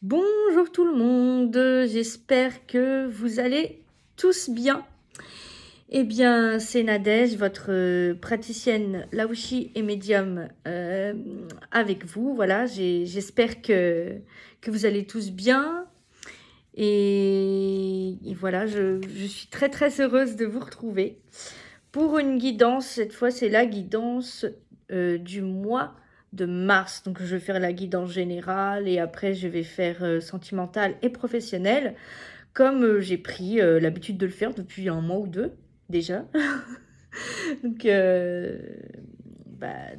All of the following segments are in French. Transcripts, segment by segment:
Bonjour tout le monde, j'espère que vous allez tous bien. Eh bien, c'est Nadège, votre praticienne Laoshi et médium avec vous. Voilà, j'espère que vous allez tous bien. Et voilà, je suis très très heureuse de vous retrouver pour une guidance. Cette fois, c'est la guidance du mois de mars. Donc, je vais faire la guidance générale et après, je vais faire sentimentale et professionnelle, comme j'ai pris l'habitude de le faire depuis un mois ou deux déjà. donc,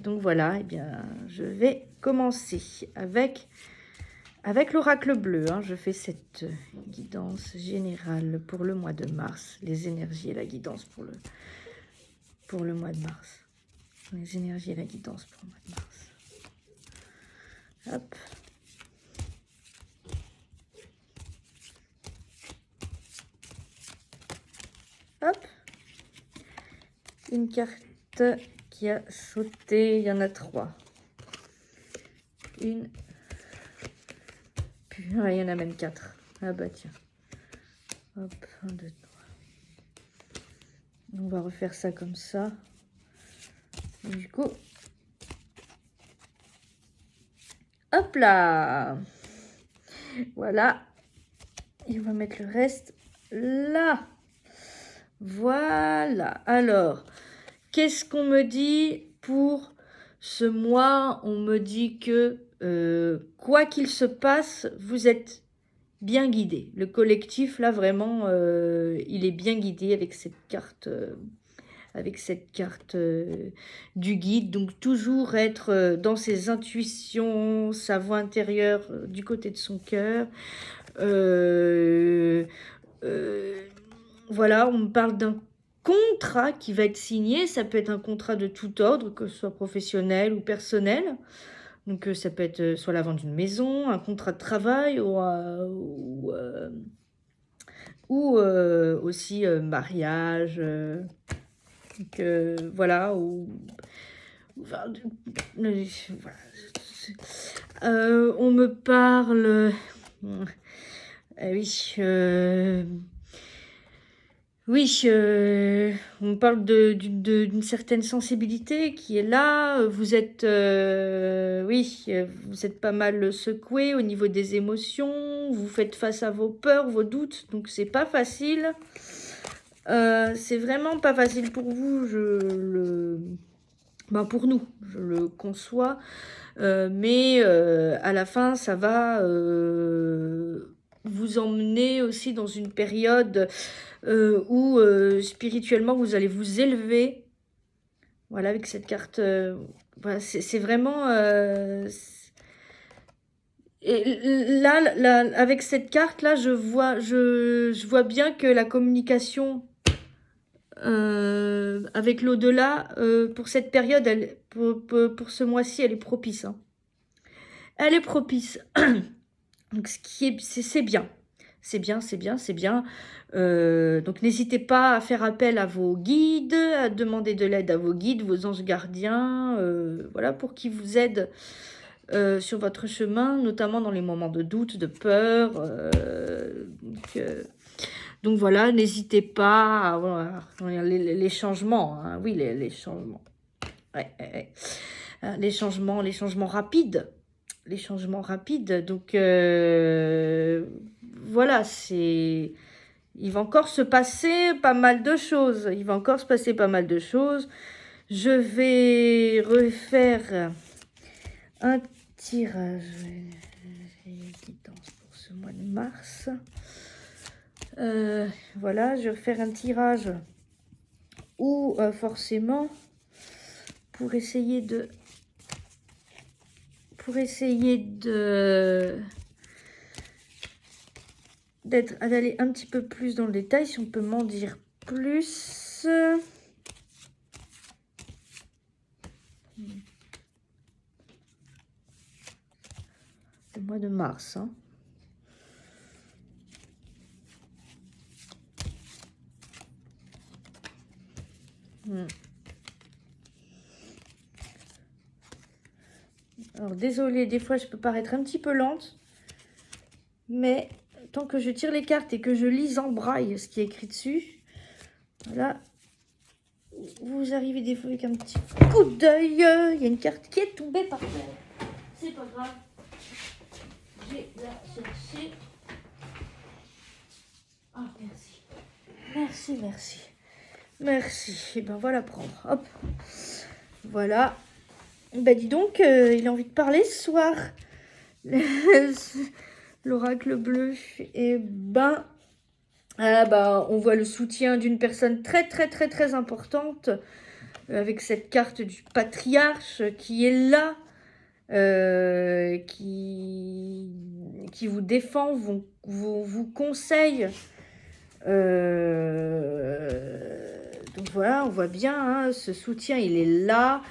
donc voilà, eh bien, je vais commencer avec l'oracle bleu. Je fais cette guidance générale pour le mois de mars, les énergies et la guidance pour le mois de mars. Les énergies et la guidance pour le mois de mars. Hop. Hop. Une carte qui a sauté. Il y en a 3. Une. Puis, il y en a même 4. Ah bah tiens. Hop. 1, 2, 3. On va refaire ça comme ça. Du coup. Hop là. Voilà. Et on va mettre le reste là. Voilà. Alors, qu'est-ce qu'on me dit pour ce mois? On me dit que quoi qu'il se passe, vous êtes bien guidé. Le collectif, là, vraiment, il est bien guidé avec cette carte, du guide. Donc, toujours être dans ses intuitions, sa voix intérieure du côté de son cœur. Voilà, on me parle d'un contrat qui va être signé. Ça peut être un contrat de tout ordre, que ce soit professionnel ou personnel. Donc ça peut être soit la vente d'une maison, un contrat de travail ou aussi mariage. Donc voilà, enfin, voilà. On me parle. Oui. Oui, on parle d'une certaine sensibilité qui est là. Vous êtes, vous êtes pas mal secoué au niveau des émotions. Vous faites face à vos peurs, vos doutes. Donc c'est pas facile. C'est vraiment pas facile pour vous. Pour nous, je le conçois. Mais à la fin, ça va vous emmener aussi dans une période où spirituellement vous allez vous élever. Voilà, avec cette carte, voilà, c'est vraiment. Et là, avec cette carte là, je vois bien que la communication avec l'au-delà pour cette période, pour ce mois-ci, elle est propice. Elle est propice. Donc, c'est bien. C'est bien, c'est bien, c'est bien. Donc, n'hésitez pas à faire appel à vos guides, à demander de l'aide à vos guides, vos anges gardiens, voilà, pour qu'ils vous aident sur votre chemin, notamment dans les moments de doute, de peur. Donc voilà, n'hésitez pas à voilà, les changements. Oui, les changements. Ouais, ouais, ouais. Les changements rapides. Les changements rapides. Donc voilà, c'est. Il va encore se passer pas mal de choses. Il va encore se passer pas mal de choses. Je vais refaire un tirage. Guidance pour ce mois de mars. Voilà, je vais refaire un tirage où forcément pour essayer d'aller un petit peu plus dans le détail, si on peut m'en dire plus. Le mois de mars. Alors désolée, des fois je peux paraître un petit peu lente. Mais tant que je tire les cartes et que je lis en braille ce qui est écrit dessus, voilà, vous arrivez des fois avec un petit coup d'œil. Il y a une carte qui est tombée par terre. C'est pas grave. Je vais la chercher. Ah, merci. Merci, merci. Merci. Et ben, voilà prendre. Hop. Voilà. Ben, dis donc, il a envie de parler ce soir. L'oracle bleu. Et ben... Ah bah, on voit le soutien d'une personne très très très très importante avec cette carte du patriarche qui est là, qui vous défend, vous conseille. Donc voilà, on voit bien, hein, ce soutien, il est là.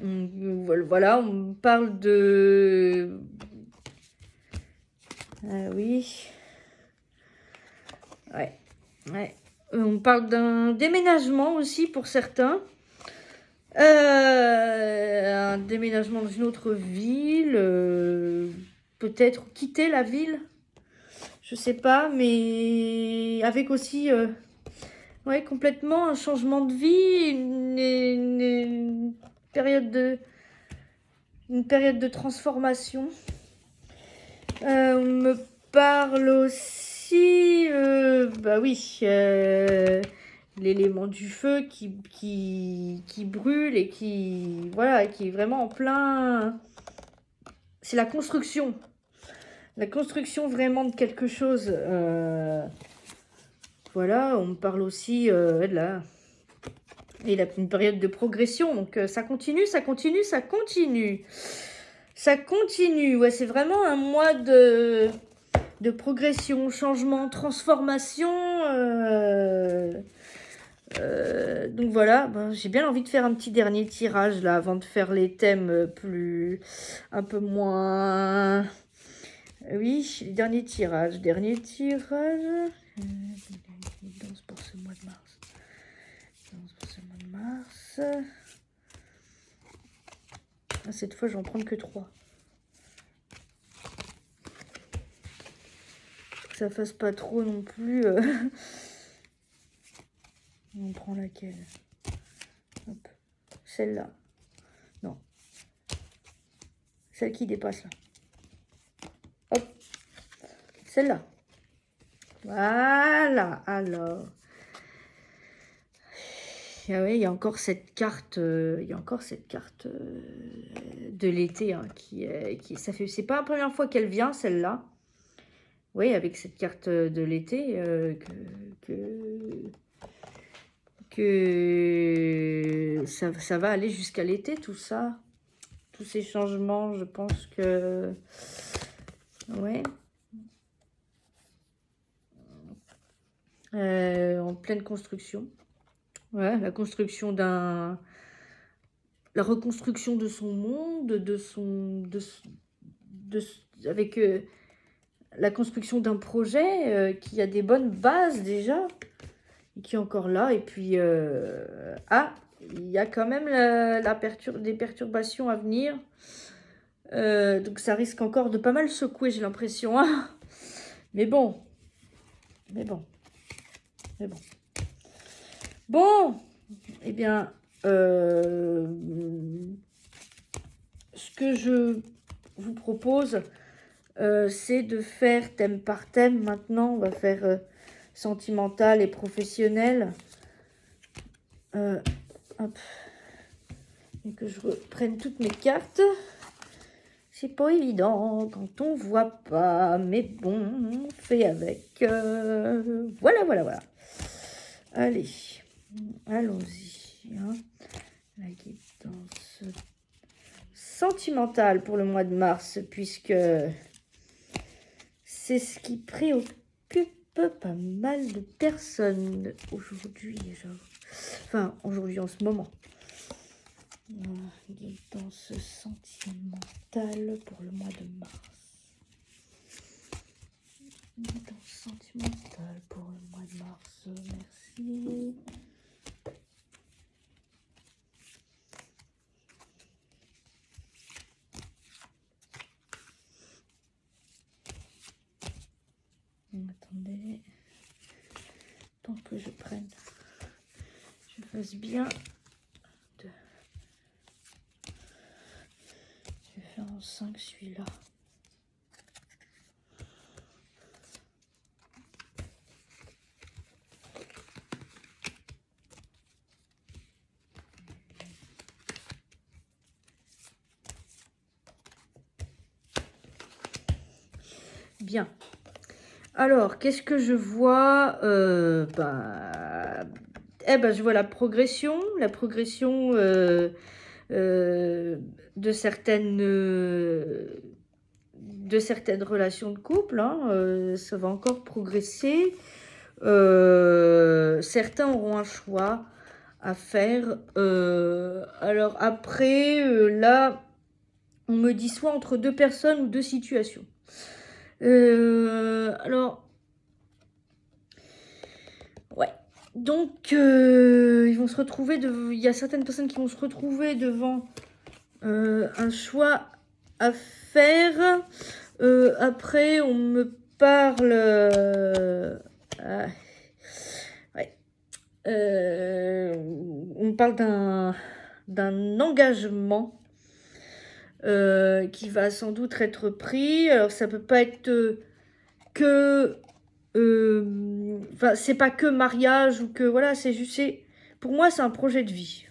Voilà, on parle de... Ah oui. Ouais. Ouais. On parle d'un déménagement aussi pour certains. Un déménagement dans une autre ville. Peut-être quitter la ville. Je sais pas, mais avec aussi ouais, complètement un changement de vie, une période de transformation. On me parle aussi, bah oui, l'élément du feu qui brûle et qui, voilà, qui est vraiment en plein... C'est la construction. La construction vraiment de quelque chose. Voilà, on me parle aussi de la... Il a une période de progression, donc ça continue, ça continue, ça continue. Ça continue, ouais, c'est vraiment un mois de progression, changement, transformation. Donc voilà, ben, j'ai bien envie de faire un petit dernier tirage là avant de faire les thèmes plus... un peu moins... Oui, dernier tirage. Danse pour ce mois de mars. Danse pour ce mois de mars. Ah, cette fois, je vais en prendre que 3. Que ça fasse pas trop non plus. On prend laquelle? Hop. Celle-là. Non. Celle qui dépasse là. Hop. Celle-là. Voilà. Alors. Ah oui, il y a encore cette carte. Il y a encore cette carte de l'été hein, ça fait. C'est pas la première fois qu'elle vient celle-là. Oui, avec cette carte de l'été que ça va aller jusqu'à l'été, tout ça. Tous ces changements, je pense que... Ouais. En pleine construction. Ouais, la construction d'un... La reconstruction de son monde, avec la construction d'un projet qui a des bonnes bases déjà, et qui est encore là. Et puis, il y a quand même des perturbations à venir. Donc ça risque encore de pas mal secouer, j'ai l'impression. Hein. Mais bon. Bon, eh bien, ce que je vous propose, c'est de faire thème par thème. Maintenant, on va faire sentimental et professionnel. Hop. Et que je reprenne toutes mes cartes. C'est pas évident quand on voit pas, mais bon, on fait avec. Voilà. Allez, allons-y. Hein. La guidance sentimentale pour le mois de mars, puisque c'est ce qui préoccupe pas mal de personnes aujourd'hui. Enfin, aujourd'hui en ce moment. Guidance sentimentale pour le mois de mars. Guidance sentimentale pour le mois de mars. Merci. que je prenne. Je fasse bien. Je vais faire en 5 celui-là. Bien. Alors, qu'est-ce que je vois je vois la progression de certaines relations de couple. Hein, ça va encore progresser. Certains auront un choix à faire. Alors après, là, on me dit soit entre 2 personnes ou 2 situations. Alors, ouais. Donc, ils vont se retrouver il y a certaines personnes qui vont se retrouver devant un choix à faire. Après, on me parle... ouais. On me parle d'un engagement qui va sans doute être pris. Alors, ça peut pas être que... Enfin, c'est pas que mariage ou que... Voilà, c'est juste... Pour moi, c'est un projet de vie.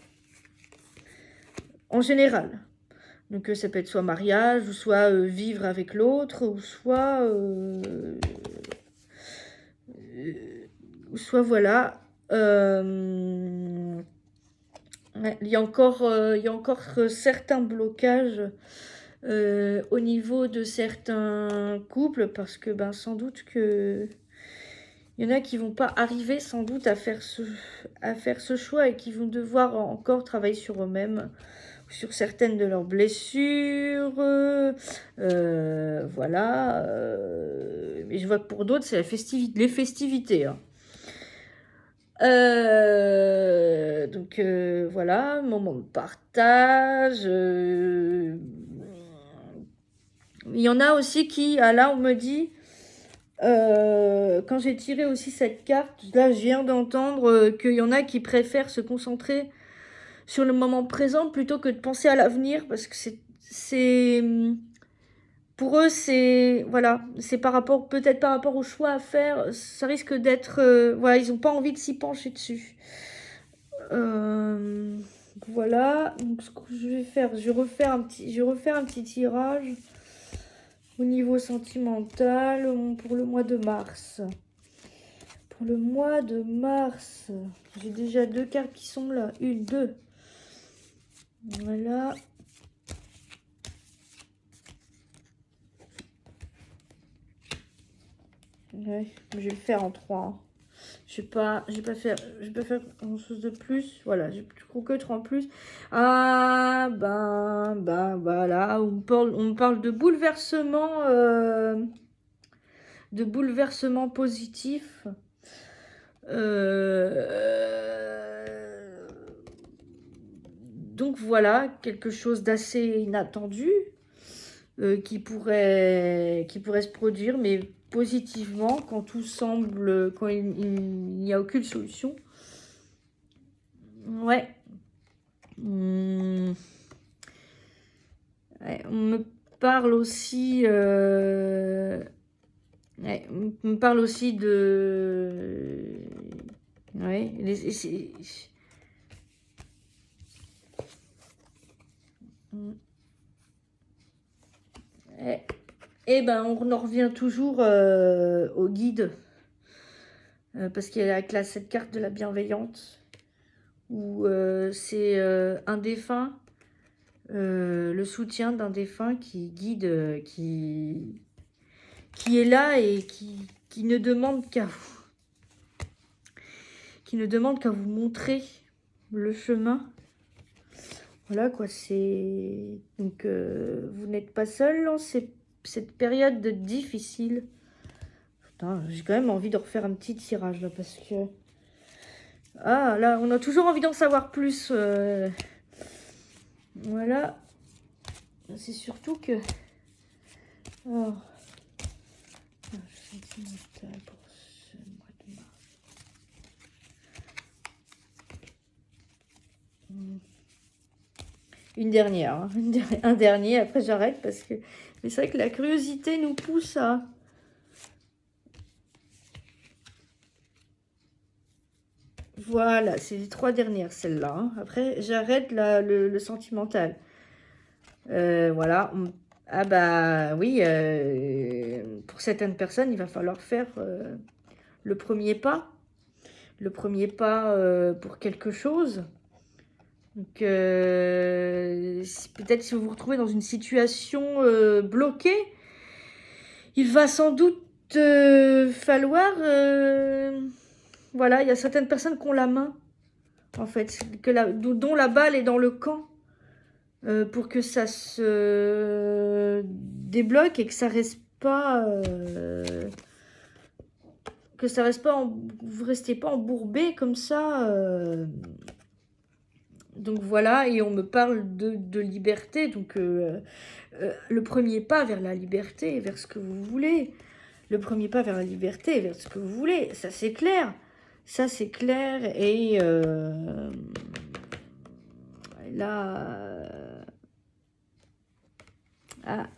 En général. Donc, ça peut être soit mariage, ou soit vivre avec l'autre, ou soit... voilà. Ouais, il y a encore certains blocages au niveau de certains couples, parce que sans doute que il y en a qui vont pas arriver sans doute à faire ce choix et qui vont devoir encore travailler sur eux-mêmes, sur certaines de leurs blessures, voilà. Mais je vois que pour d'autres, c'est les festivités. Hein. Donc voilà, moment de partage. Il y en a aussi qui, là on me dit, quand j'ai tiré aussi cette carte, là je viens d'entendre qu'il y en a qui préfèrent se concentrer sur le moment présent plutôt que de penser à l'avenir, parce que c'est pour eux, c'est voilà, c'est peut-être par rapport au choix à faire, ça risque d'être voilà, ils n'ont pas envie de s'y pencher dessus. Voilà, donc ce que je vais faire, je vais refaire un petit tirage au niveau sentimental pour le mois de mars. Pour le mois de mars, j'ai déjà 2 cartes qui sont là, 1, 2. Voilà. Ouais, je vais le faire en 3. Hein. Je vais pas faire grand chose de plus. Voilà, j'ai plus que 3 en plus. Ah, voilà, on me parle de bouleversement positif. Donc voilà, quelque chose d'assez inattendu qui pourrait se produire, mais positivement, quand tout semble, quand il n'y a aucune solution. Ouais. Ouais, on me parle aussi ouais, on me parle aussi de ouais, et on en revient toujours au guide, parce qu'il y a cette carte de la bienveillante, où c'est un défunt, le soutien d'un défunt qui guide, qui est là et qui ne demande qu'à vous. Qui ne demande qu'à vous montrer le chemin. Voilà quoi, c'est... Donc, vous n'êtes pas seul dans cette période difficile. Putain, j'ai quand même envie de refaire un petit tirage là, parce que... Ah, là, on a toujours envie d'en savoir plus. Voilà. C'est surtout que... Alors... Sentimental pour ce mois de mars. Une dernière, hein. Un dernier, après j'arrête parce que... Mais c'est vrai que la curiosité nous pousse à... Voilà, c'est les 3 dernières, celles-là, hein. Après, j'arrête le sentimental. Voilà. Ah bah oui, pour certaines personnes, il va falloir faire le premier pas. Le premier pas pour quelque chose. Donc, peut-être si vous vous retrouvez dans une situation bloquée, il va sans doute falloir... voilà, il y a certaines personnes qui ont la main, en fait, dont la balle est dans le camp, pour que ça se débloque et que ça reste pas... que ça reste pas... vous restez pas embourbé comme ça... Donc voilà, et on me parle de liberté, donc le premier pas vers la liberté, vers ce que vous voulez. Le premier pas vers la liberté, vers ce que vous voulez, ça c'est clair. Ça c'est clair, et là... ah,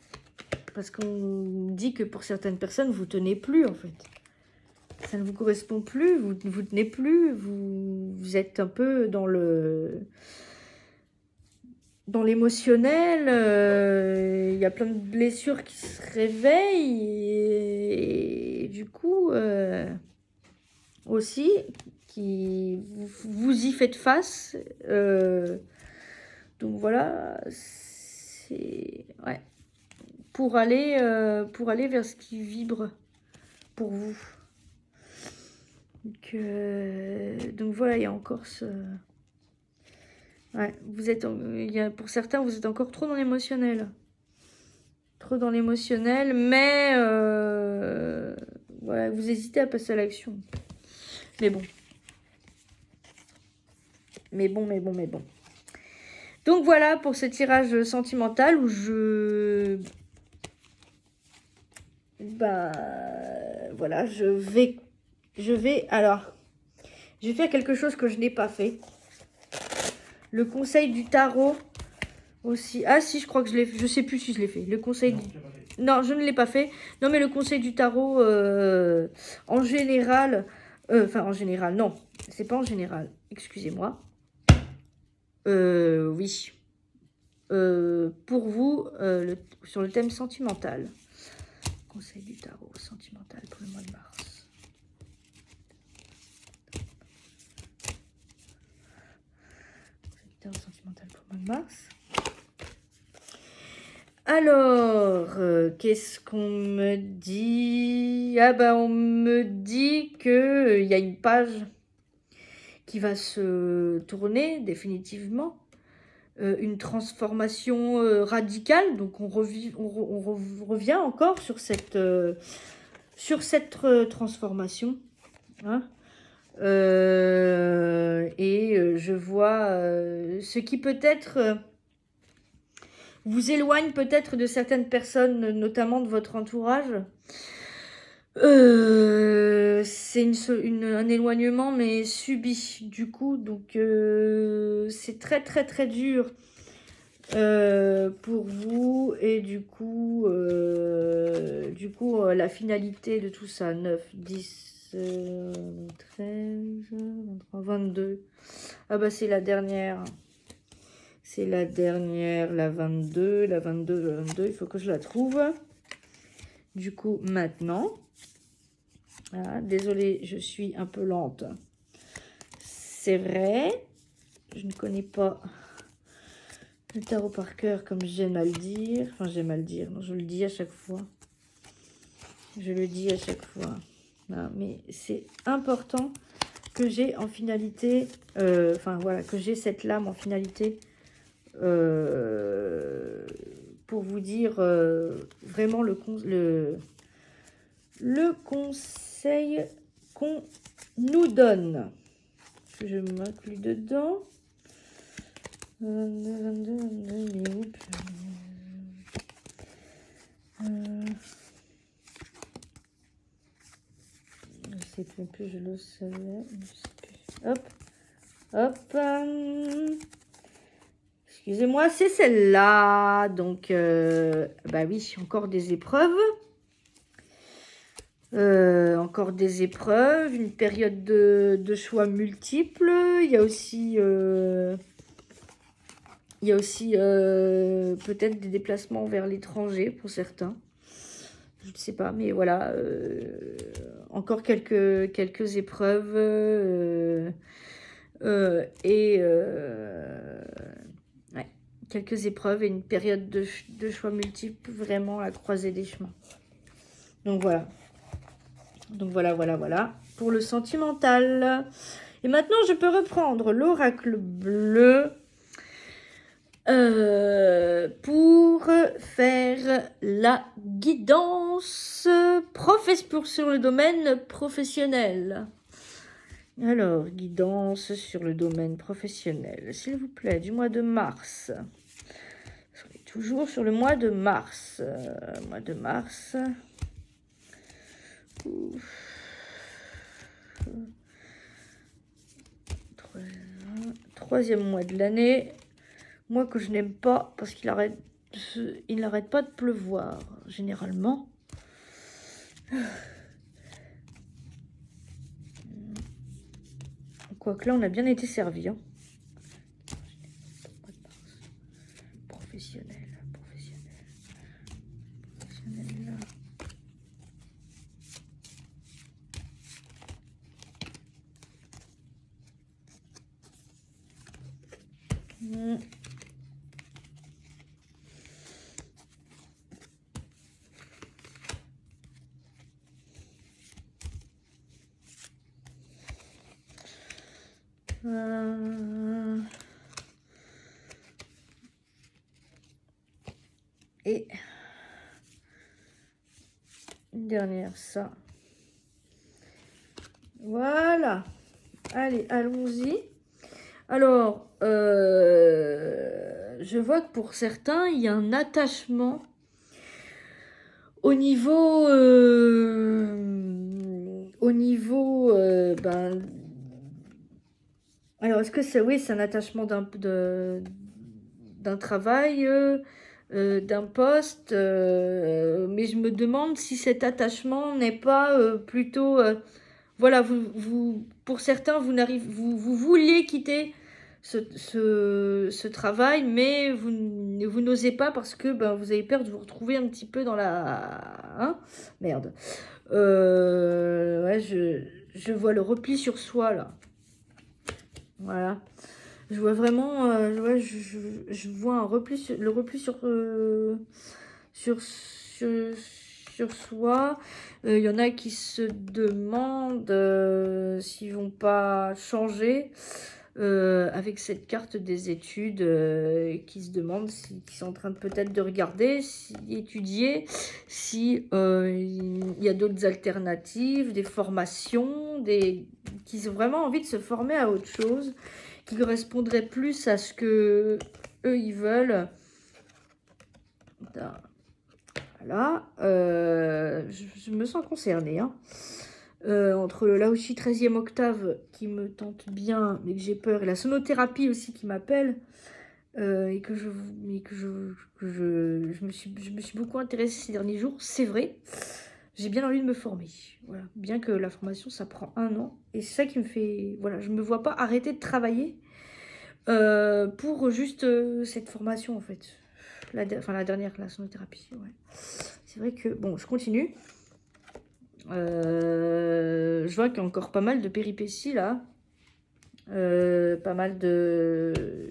parce qu'on dit que pour certaines personnes, vous tenez plus en fait. Ça ne vous correspond plus, vous ne vous tenez plus, vous êtes un peu dans l'émotionnel, il y a plein de blessures qui se réveillent, et du coup, aussi, vous y faites face. Donc voilà, c'est... ouais. Pour aller vers ce qui vibre pour vous. Donc voilà, il y a encore ce... ouais, pour certains, vous êtes encore trop dans l'émotionnel. Trop dans l'émotionnel, mais voilà, vous hésitez à passer à l'action. Mais bon. Mais bon. Donc voilà pour ce tirage sentimental où bah voilà, je vais alors, je vais faire quelque chose que je n'ai pas fait. Le conseil du tarot aussi. Ah si, je crois que je sais plus si je l'ai fait. Le conseil non, je ne l'ai pas fait. Non, mais le conseil du tarot, en général... enfin, en général, non. C'est pas en général. Excusez-moi. Oui. Pour vous, sur le thème sentimental. Conseil du tarot sentimental pour le mois de mars. Conseil du tarot sentimental pour le mois de mars. Alors, qu'est-ce qu'on me dit? Ah bah, on me dit qu'il y a une page qui va se tourner définitivement. Une transformation radicale. Donc, on revient encore sur cette transformation. Hein. Je vois ce qui peut-être... vous éloigne peut-être de certaines personnes, notamment de votre entourage. C'est un éloignement, mais subi, du coup. Donc, c'est très, très, très dur pour vous. Et du coup, la finalité de tout ça, 9, 10, 13, 23, 22. Ah bah, c'est la dernière. C'est la dernière, la 22, la 22, la 22. Il faut que je la trouve. Du coup, maintenant. Voilà, désolée, je suis un peu lente. C'est vrai. Je ne connais pas le tarot par cœur comme j'aime à le dire. Enfin, j'aime à le dire. Non, je le dis à chaque fois. Je le dis à chaque fois. Voilà, mais c'est important que j'ai en finalité... enfin, voilà, que j'ai cette lame en finalité... pour vous dire vraiment le conseil qu'on nous donne. Je m'inclus dedans. 22, 22, 22, il est où? Je sais plus, je le savais. Je sais plus. Hop, hop. excusez-moi, c'est celle-là. Donc, bah oui, encore des épreuves. Encore des épreuves, une période de choix multiples. Il y a aussi, peut-être des déplacements vers l'étranger pour certains. Je ne sais pas, mais voilà. Encore quelques épreuves. Ouais, quelques épreuves et une période de choix multiples, vraiment à la croisée des chemins. Donc voilà. Donc voilà, pour le sentimental. Et maintenant, je peux reprendre l'oracle bleu pour faire la guidance sur le domaine professionnel. Alors, guidance sur le domaine professionnel, s'il vous plaît, du mois de mars. On est toujours sur le mois de mars. Mois de mars. Troisième mois de l'année. Mois que je n'aime pas parce qu'il n'arrête pas de pleuvoir, généralement. Quoique là, on a bien été servi. Hein. Professionnel. Et une dernière, ça. Voilà. Allez, allons-y. Alors, je vois que pour certains, il y a un attachement au niveau, alors, est-ce que c'est, oui, c'est un attachement d'un travail, d'un poste, mais je me demande si cet attachement n'est pas plutôt, voilà, pour certains, vous vouliez quitter ce travail, mais vous n'osez pas parce que vous avez peur de vous retrouver un petit peu dans la... Hein, merde. Ouais, je vois le repli sur soi, là. Voilà. Je vois vraiment... je vois le repli sur soi. Il y en a qui se demandent s'ils vont pas changer avec cette carte des études, qui se demandent qui sont en train peut-être de regarder, étudier, si il y a d'autres alternatives, des formations, qui ont vraiment envie de se former à autre chose, qui correspondrait plus à ce que eux ils veulent. Voilà, je me sens concernée. Hein. Entre le Laoshi 13e octave qui me tente bien, mais que j'ai peur, et la sonothérapie aussi qui m'appelle, et que je me suis beaucoup intéressée ces derniers jours, c'est vrai. J'ai bien envie de me former. Voilà. Bien que la formation, ça prend 1 an. Et c'est ça qui me fait... Voilà, je ne me vois pas arrêter de travailler pour juste cette formation, en fait. La dernière, la sonothérapie. Ouais. C'est vrai que... Bon, je continue. Je vois qu'il y a encore pas mal de péripéties, là. Pas mal de...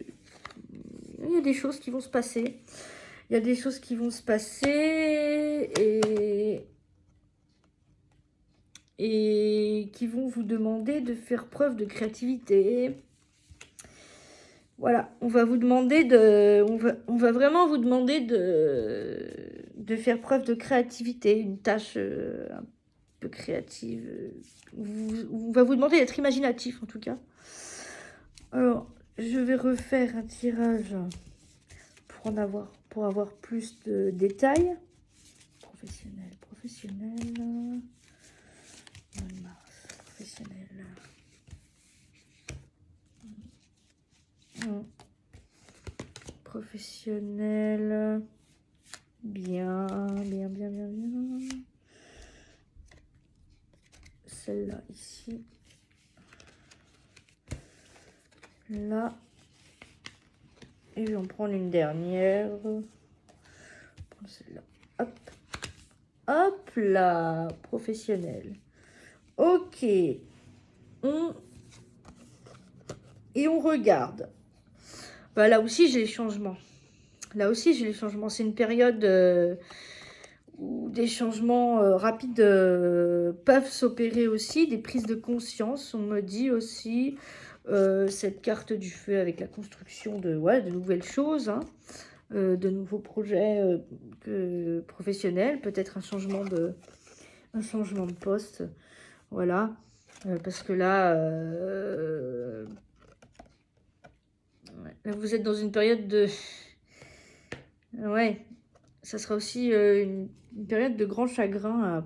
Il y a des choses qui vont se passer. Il y a des choses qui vont se passer et qui vont vous demander de faire preuve de créativité. Voilà, on va vous demander on va vraiment vous demander de faire preuve de créativité, une tâche un peu créative. On va vous demander d'être imaginatif en tout cas. Alors, je vais refaire un tirage pour avoir plus de détails. Professionnel. Mars, professionnel. Professionnel. Bien, bien, bien, bien, bien. Celle-là, ici. Là. Et je vais en prendre une dernière. Celle-là. Hop. Hop là. Professionnel. Ok. Et on regarde. Bah, là aussi, j'ai les changements. Là aussi, j'ai les changements. C'est une période où des changements rapides peuvent s'opérer aussi. Des prises de conscience, on me dit aussi. Cette carte du feu avec la construction de nouvelles choses. Hein. De nouveaux projets professionnels. Peut-être un changement de poste. Voilà. Parce que là... là, vous êtes dans une période de... Ouais, ça sera aussi une période de grand chagrin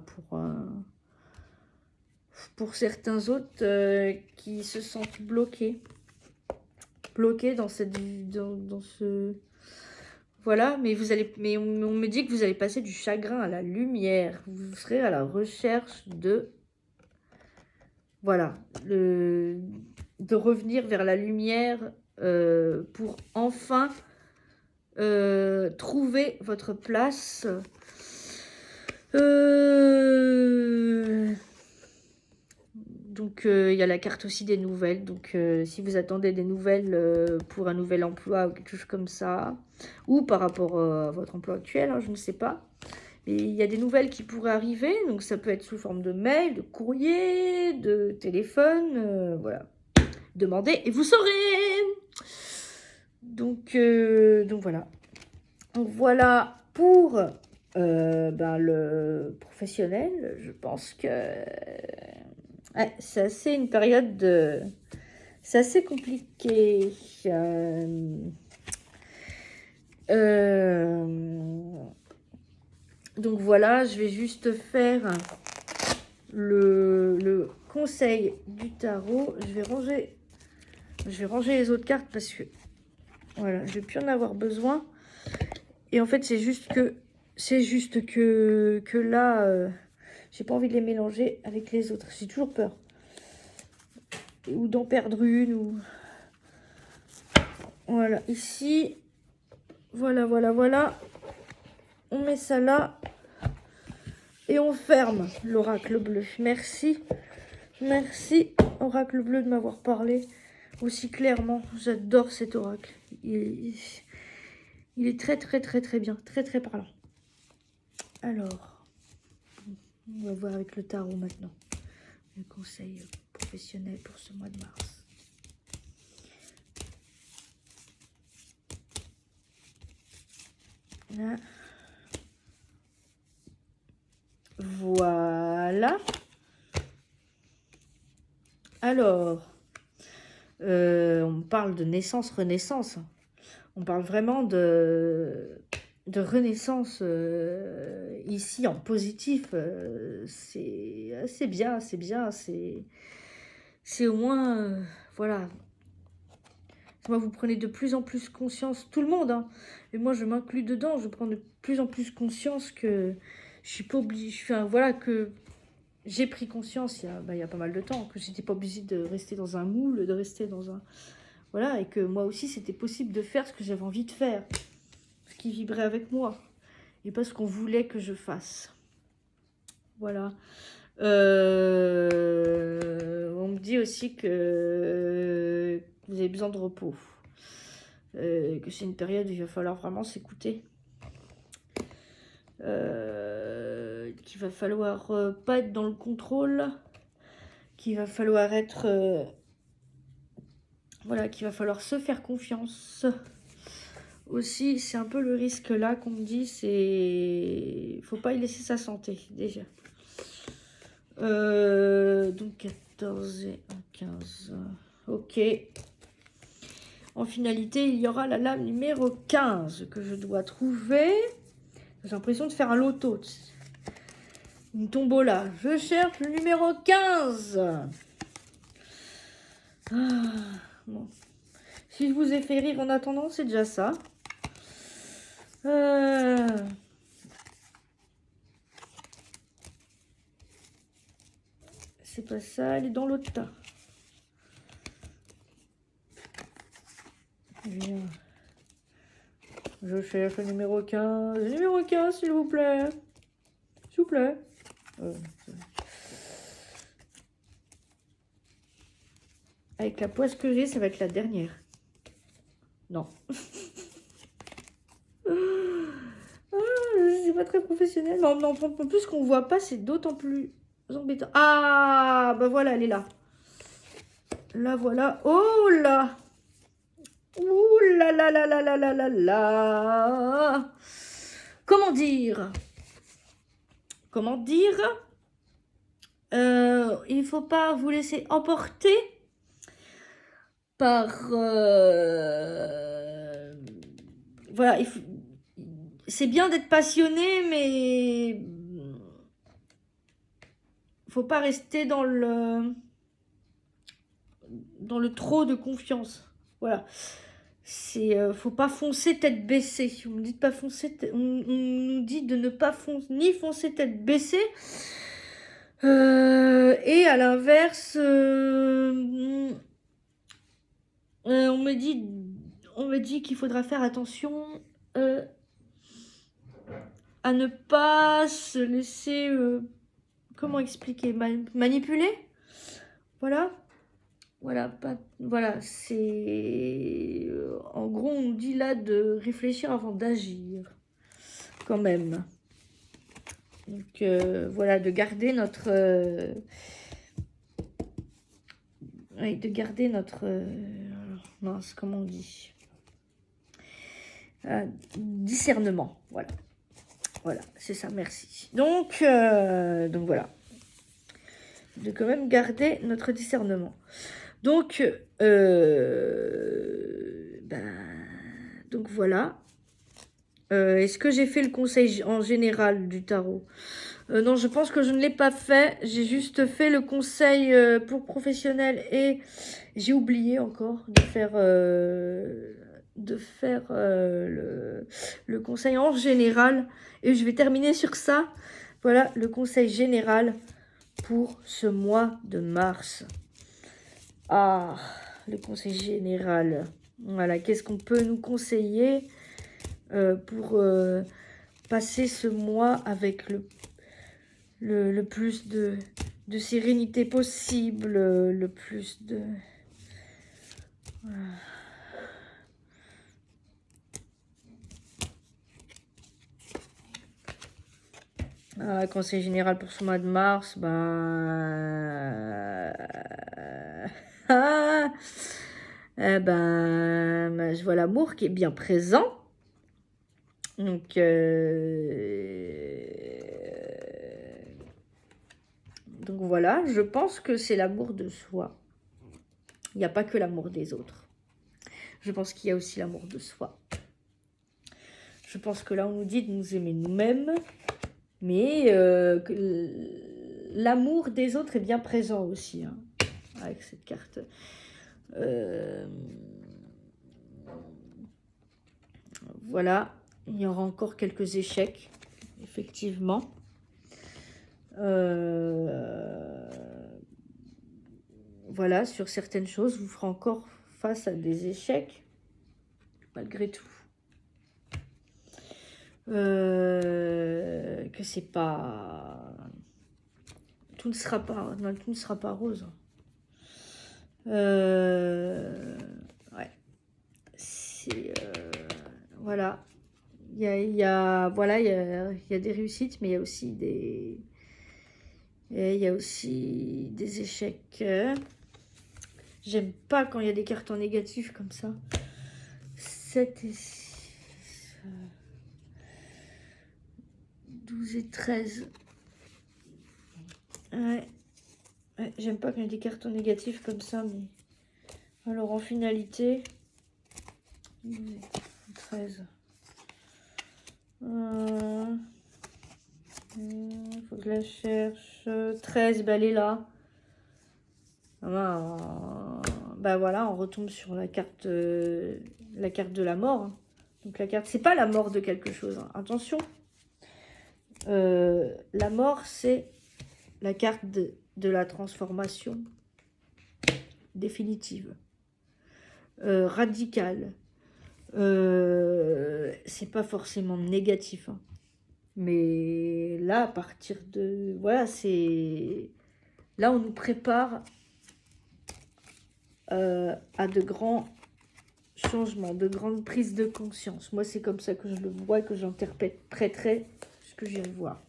pour certains autres qui se sentent bloqués. Bloqués dans ce... Voilà, mais on me dit que vous allez passer du chagrin à la lumière. Vous serez à la recherche de... Voilà, de revenir vers la lumière pour enfin... trouver votre place. Donc, il y a la carte aussi des nouvelles. Donc, si vous attendez des nouvelles pour un nouvel emploi ou quelque chose comme ça, ou par rapport à votre emploi actuel, hein, je ne sais pas. Mais il y a des nouvelles qui pourraient arriver. Donc, ça peut être sous forme de mail, de courrier, de téléphone. Voilà. Demandez et vous saurez. Donc voilà. Donc voilà pour le professionnel. Je pense que c'est assez une période de... C'est assez compliqué. Donc voilà, je vais juste faire le conseil du tarot. Je vais ranger les autres cartes parce que voilà, je vais plus en avoir besoin. Et en fait, c'est juste que là, j'ai pas envie de les mélanger avec les autres. J'ai toujours peur. Ou d'en perdre une. Ou... Voilà, ici. Voilà, voilà, voilà. On met ça là. Et on ferme l'oracle bleu. Merci. Merci, oracle bleu, de m'avoir parlé aussi clairement. J'adore cet oracle. Il est très, très, très, très bien. Très, très parlant. Alors, on va voir avec le tarot maintenant. Le conseil professionnel pour ce mois de mars. Là. Voilà. Alors, on parle de naissance-renaissance. On parle vraiment de renaissance ici en positif. C'est bien, c'est bien. C'est au moins, voilà. Moi, vous prenez de plus en plus conscience, tout le monde, hein, et moi je m'inclus dedans, je prends de plus en plus conscience que je suis pas obligée, enfin, voilà, que j'ai pris conscience il y a pas mal de temps, que j'étais pas obligée de rester dans un moule, de rester dans un... Voilà, et que moi aussi c'était possible de faire ce que j'avais envie de faire, ce qui vibrait avec moi, et pas ce qu'on voulait que je fasse. Voilà. On me dit aussi que vous avez besoin de repos. Que c'est une période où il va falloir vraiment s'écouter. Qu'il va falloir pas être dans le contrôle. Qu'il va falloir être... voilà, qu'il va falloir se faire confiance. Aussi, c'est un peu le risque là qu'on me dit, c'est... Faut pas y laisser sa santé, déjà. Donc 14 et 15. Ok. En finalité, il y aura la lame numéro 15 que je dois trouver. J'ai l'impression de faire un loto. Une tombola. Je cherche le numéro 15. Ah, bon. Si je vous ai fait rire en attendant, c'est déjà ça. C'est pas ça, elle est dans l'autre tas. Bien. Je cherche le numéro 15. Le numéro 15, s'il vous plaît. S'il vous plaît. Avec la poisse que j'ai, ça va être la dernière. Non. C'est pas très professionnel. Non, non, en plus qu'on voit pas, c'est d'autant plus embêtant. Ah, bah voilà, elle est là. Là, voilà. Oh là. Ouh là là là là là là là là. Comment dire? Comment dire? Il faut pas vous laisser emporter par... voilà, c'est bien d'être passionné, mais faut pas rester dans le trop de confiance. Voilà. Faut pas foncer tête baissée. On me dit de pas foncer, on nous dit de ne pas ni foncer tête baissée. Et à l'inverse, on me dit qu'il faudra faire attention à ne pas se laisser, comment expliquer, manipuler. Voilà. Voilà, c'est... en gros, on nous dit là de réfléchir avant d'agir, quand même. Donc, voilà, de garder notre... oui, de garder notre... mince, comment on dit, discernement, voilà. Voilà, c'est ça, merci. Donc voilà. De quand même garder notre discernement. Donc, donc voilà. Est-ce que j'ai fait le conseil en général du tarot? Non, je pense que je ne l'ai pas fait. J'ai juste fait le conseil pour professionnels et j'ai oublié encore de faire, le conseil en général. Et je vais terminer sur ça. Voilà le conseil général pour ce mois de mars. Ah, le conseil général. Voilà, qu'est-ce qu'on peut nous conseiller pour passer ce mois avec le plus de sérénité possible, le plus de... conseil général pour ce mois de mars, je vois l'amour qui est bien présent. Donc, voilà, je pense que c'est l'amour de soi. Il n'y a pas que l'amour des autres. Je pense qu'il y a aussi l'amour de soi. Je pense que là, on nous dit de nous aimer nous-mêmes, mais l'amour des autres est bien présent aussi, hein, avec cette carte. Voilà, il y aura encore quelques échecs, effectivement. Voilà, sur certaines choses, vous ferez encore face à des échecs, malgré tout. Que c'est pas... Tout ne sera pas rose. Ouais. C'est... voilà. Il y a des réussites, mais il y a aussi des... Et il y a aussi des échecs. J'aime pas quand il y a des cartes en négatif comme ça. 7 et 6. 12 et 13. Ouais. J'aime pas quand il y a des cartes en négatif comme ça, mais... Alors, en finalité... 12 et 13. Faut que je la cherche. 13, elle est là. Voilà, on retombe sur la carte de la mort. Donc la carte, c'est pas la mort de quelque chose, hein. Attention. La mort, c'est la carte de la transformation définitive, radicale. C'est pas forcément négatif, hein. Mais là, à partir de... Voilà, c'est... Là, on nous prépare à de grands changements, de grandes prises de conscience. Moi, c'est comme ça que je le vois et que j'interpréterai ce que je viens de voir.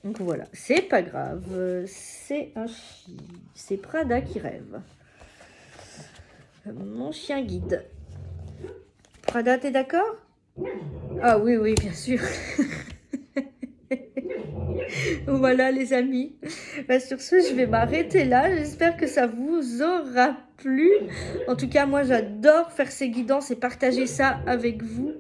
Donc voilà, c'est pas grave, c'est un chien, c'est Prada qui rêve. Mon chien guide. Prada, t'es d'accord? Ah oui, oui, bien sûr. Voilà les amis. Bah, sur ce, je vais m'arrêter là. J'espère que ça vous aura plu. En tout cas, moi, j'adore faire ces guidances et partager ça avec vous.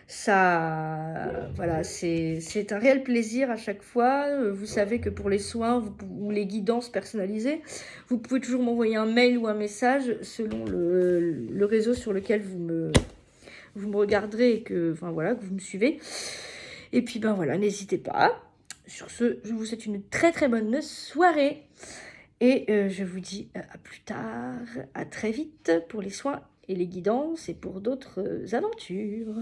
Ça, voilà, c'est un réel plaisir à chaque fois. Vous savez que pour les soins ou les guidances personnalisées, vous pouvez toujours m'envoyer un mail ou un message selon le réseau sur lequel vous me regarderez et que, enfin, voilà, que vous me suivez. Et puis, ben voilà, n'hésitez pas. Sur ce, je vous souhaite une très très bonne soirée. Et je vous dis à plus tard, à très vite pour les soins et les guidances et pour d'autres aventures.